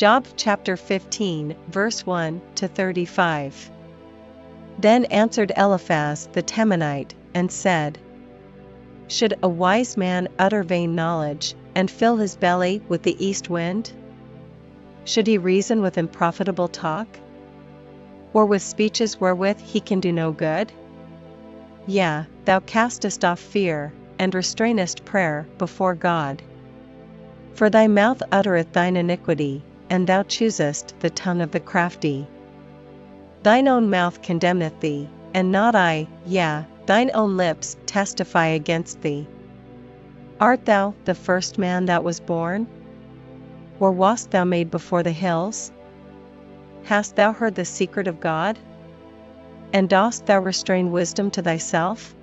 Job chapter 15, verse 1 to 35. Then answered Eliphaz the Temanite, and said, Should a wise man utter vain knowledge, and fill his belly with the east wind? Should he reason with unprofitable talk? Or with speeches wherewith he can do no good? Yea, thou castest off fear, and restrainest prayer before God. For thy mouth uttereth thine iniquity, and thou choosest the tongue of the crafty. Thine own mouth condemneth thee, and not I, yea, thine own lips testify against thee. Art thou the first man that was born? Or wast thou made before the hills? Hast thou heard the secret of God? And dost thou restrain wisdom to thyself?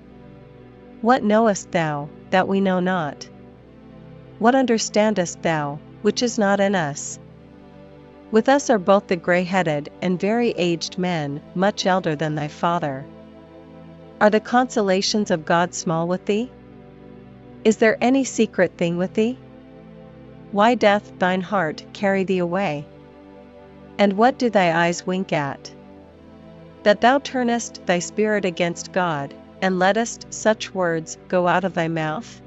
What knowest thou, that we know not? What understandest thou, which is not in us? With us are both the grey-headed and very aged men, much elder than thy father. Are the consolations of God small with thee? Is there any secret thing with thee? Why doth thine heart carry thee away? And what do thy eyes wink at? That thou turnest thy spirit against God, and lettest such words go out of thy mouth?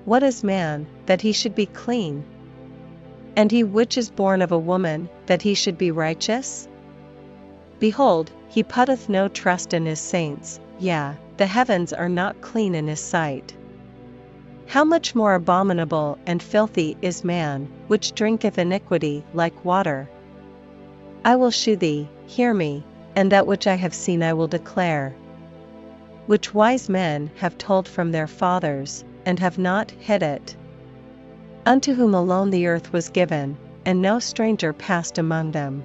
What is man, that he should be clean? And he which is born of a woman, that he should be righteous? Behold, he putteth no trust in his saints, yea, the heavens are not clean in his sight. How much more abominable and filthy is man, which drinketh iniquity like water? I will shew thee, hear me, and that which I have seen I will declare, which wise men have told from their fathers, and have not hid it. Unto whom alone the earth was given, and no stranger passed among them.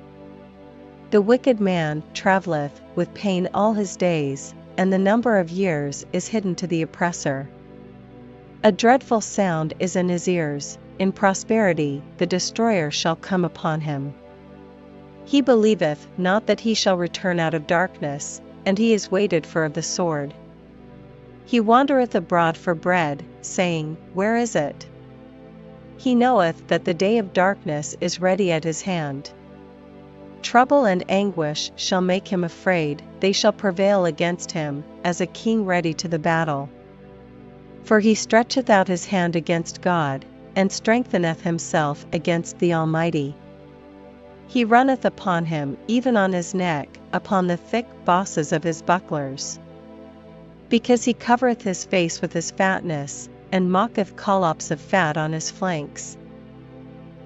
The wicked man travelleth with pain all his days, and the number of years is hidden to the oppressor. A dreadful sound is in his ears, in prosperity the destroyer shall come upon him. He believeth not that he shall return out of darkness, and he is waited for of the sword. He wandereth abroad for bread, saying, Where is it? He knoweth that the day of darkness is ready at his hand. Trouble and anguish shall make him afraid, they shall prevail against him, as a king ready to the battle. For he stretcheth out his hand against God, and strengtheneth himself against the Almighty. He runneth upon him, even on his neck, upon the thick bosses of his bucklers. Because he covereth his face with his fatness, and mocketh collops of fat on his flanks.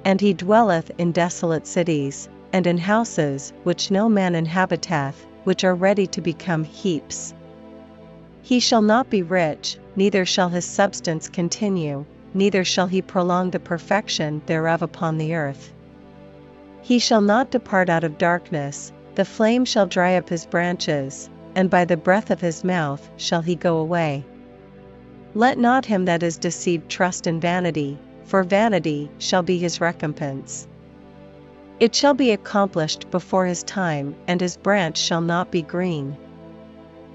And he dwelleth in desolate cities, and in houses which no man inhabiteth, which are ready to become heaps. He shall not be rich, neither shall his substance continue, neither shall he prolong the perfection thereof upon the earth. He shall not depart out of darkness, the flame shall dry up his branches, and by the breath of his mouth shall he go away. Let not him that is deceived trust in vanity, for vanity shall be his recompense. It shall be accomplished before his time, and his branch shall not be green.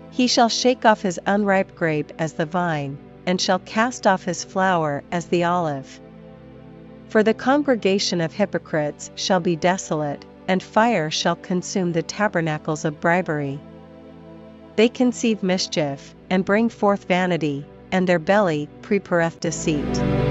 He shall shake off his unripe grape as the vine, and shall cast off his flower as the olive. For the congregation of hypocrites shall be desolate, and fire shall consume the tabernacles of bribery. They conceive mischief, and bring forth vanity, and their belly prepareth deceit.